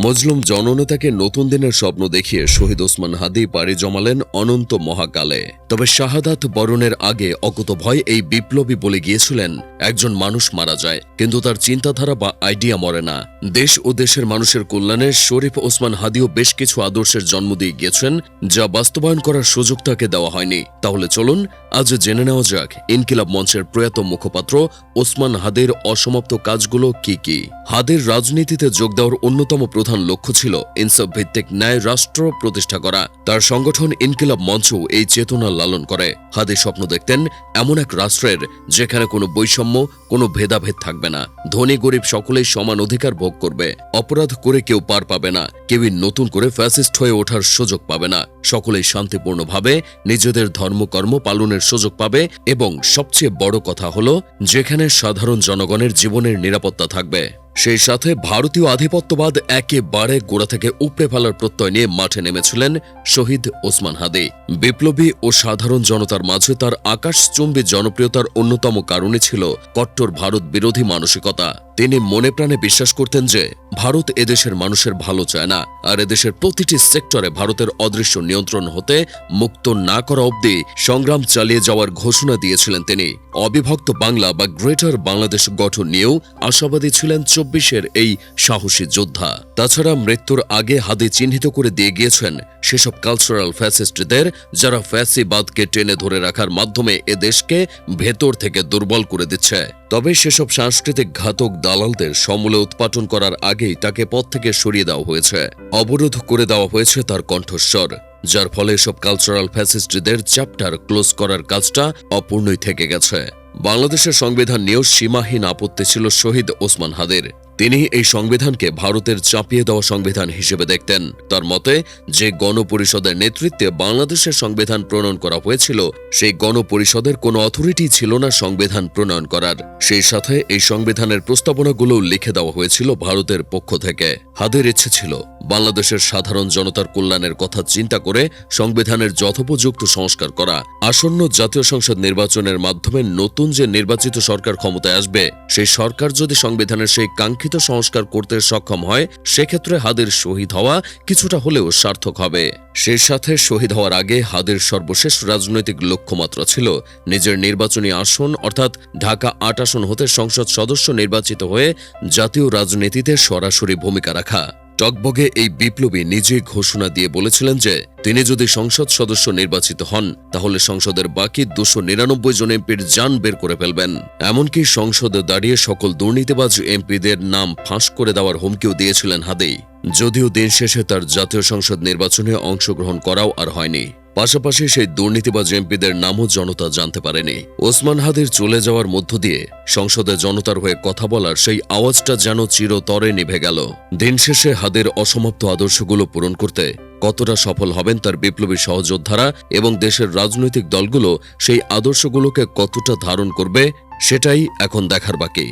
মজলুম জননেতাকে নতুন দিনের স্বপ্ন দেখিয়ে শহীদ ওসমান হাদী পাড়ি জমালেন অনন্ত মহাকালে। তবে শাহাদাত বরণের আগে অকুতভয় এই বিপ্লবী বলে গিয়েছিলেন, একজন মানুষ মারা যায় কিন্তু তার চিন্তাধারা বা আইডিয়া মরে না। দেশ ও দেশের মানুষের কল্যাণে শরীফ ওসমান হাদীও বেশ কিছু আদর্শের জন্ম দিয়ে গিয়েছেন, যা বাস্তবায়ন করার সুযোগ তাকে দেওয়া হয়নি। তাহলে চলুন আজ জেনে নেওয়া যাক ইনকিলাব মঞ্চের প্রয়াত মুখপাত্র ওসমান হাদীর অসমাপ্ত কাজগুলো কি কি। হাদীর রাজনীতিতে যোগ দেওয়ার অন্যতম প্রধান লক্ষ্য ছিল ইনসাফ ভিত্তিক ন্যায় রাষ্ট্র প্রতিষ্ঠা করা। তার সংগঠন ইনকিলাব মঞ্চ এই চেতনা লালন করে। হাদী স্বপ্ন দেখতেন এমন এক রাষ্ট্রের যেখানে কোনো বৈষম্য, কোনো ভেদাভেদ থাকবে না। ধনী গরিব সকলেই সমান অধিকার ভোগ করবে। অপরাধ করে কেউ পার পাবে না, কেউই নতুন করে ফ্যাসিস্ট হয়ে ওঠার সুযোগ পাবে না। সকলেই শান্তিপূর্ণভাবে নিজেদের ধর্মকর্ম পালনের সুযোগ পাবে এবং সবচেয়ে বড় কথা হলো যেখানে সাধারণ জনগণের জীবনের নিরাপত্তা থাকবে। সেই সাথে ভারতীয় আধিপত্যবাদ একেবারে গোড়া থেকে উপড়ে ফেলার প্রত্যয় নিয়ে মাঠে নেমেছিলেন শহীদ ওসমান হাদী। বিপ্লবী ও সাধারণ জনতার মাঝে তার আকাশচুম্বী জনপ্রিয়তার অন্যতম কারণে ছিল কট্টর ভারত বিরোধী মানসিকতা। তিনি মনে প্রাণে বিশ্বাস করতেন যে ভারত এদেশের মানুষের ভালো চায় না, আর এদেশের প্রতিটি সেক্টরে ভারতের অদৃশ্য নিয়ন্ত্রণ হতে মুক্ত না করা অবধি সংগ্রাম চালিয়ে যাওয়ার ঘোষণা দিয়েছিলেন তিনি। অবিভক্ত বাংলা বা গ্রেটার বাংলাদেশ গঠন নিয়েও আশাবাদী ছিলেন ২৪-এর এই সাহসী যোদ্ধা। তাছাড়া মৃত্যুর আগে হাদী চিহ্নিত করে দিয়ে গিয়েছেন সেসব কালচারাল ফ্যাসিস্টদের যারা ফ্যাসিবাদকে টেনে ধরে রাখার মাধ্যমে এ দেশকে ভেতর থেকে দুর্বল করে দিচ্ছে। তবে সেসব সাংস্কৃতিক ঘাতক দালালদের সমূলে উৎপাটন করার আগেই তাকে পদ থেকে সরিয়ে দেওয়া হয়েছে, অবরোধ করে দেওয়া হয়েছে তার কণ্ঠস্বর, যার ফলে এসব কালচারাল ফ্যাসিস্টদের চ্যাপ্টার ক্লোজ করার কাজটা অপূর্ণই থেকে গেছে। বাংলাদেশের সংবিধান নিয়েও সীমাহীন আপত্তি ছিল শহীদ ওসমান হাদীর। তিনি এই সংবিধানকে ভারতের চাপিয়ে দেওয়া সংবিধান হিসেবে দেখতেন। তার মতে, যে গণপরিষদের নেতৃত্বে বাংলাদেশের সংবিধান প্রণয়ন করা হয়েছিল, সেই গণপরিষদের কোনো অথরিটি ছিল না সংবিধান প্রণয়ন করার। সেই সাথে এই সংবিধানের প্রস্তাবনাগুলো লিখে দেওয়া হয়েছিল ভারতের পক্ষ থেকে। হাদীর ইচ্ছে ছিল বাংলাদেশের সাধারণ জনতার কল্যাণের কথা চিন্তা করে সংবিধানের যথোপযুক্ত সংস্কার করা। আসন্ন জাতীয় সংসদ নির্বাচনের মাধ্যমে নতুন যে নির্বাচিত সরকার ক্ষমতায় আসবে, সেই সরকার যদি সংবিধানের সেই কাঙ্ক্ষিত সংস্কার করতে সক্ষম হয়, সেক্ষেত্রে হাদীর শহীদ হওয়া কিছুটা হলেও সার্থক হবে। সেই সাথে শহীদ হওয়ার আগে হাদীর সর্বশেষ রাজনৈতিক লক্ষ্যমাত্রা ছিল নিজের নির্বাচনী আসন অর্থাৎ ঢাকা ৮ আসন হতে সংসদ সদস্য নির্বাচিত হয়ে জাতীয় রাজনীতিতে সরাসরি ভূমিকা রাখা। টকবগে এই বিপ্লবী নিজেই ঘোষণা দিয়ে বলেছিলেন যে তিনি যদি সংসদ সদস্য নির্বাচিত হন, তাহলে সংসদের বাকি ২৯৯ জন এমপির জান বের করে ফেলবেন। এমনকি সংসদে দাঁড়িয়ে সকল দুর্নীতিবাজ এমপিদের নাম ফাঁস করে দেওয়ার হুমকিও দিয়েছিলেন হাদী। যদিও দিন শেষে তার জাতীয় সংসদ নির্বাচনে অংশগ্রহণ করাও আর হয়নি। পাশাপাশি সেই দুর্নীতিবাজ এমপিদের নামও জনতা জানতে পারেনি। ওসমান হাদীর চলে যাওয়ার মধ্য দিয়ে সংসদে জনতার হয়ে কথা বলার সেই আওয়াজটা যেন চিরতরে নিভে গেল। দিন শেষে হাদীর অসমাপ্ত আদর্শগুলো পূরণ করতে কতটা সফল হবেন তার বিপ্লবী সহযোদ্ধারা এবং দেশের রাজনৈতিক দলগুলো সেই আদর্শগুলোকে কতটা ধারণ করবে, সেটাই এখন দেখার বাকি।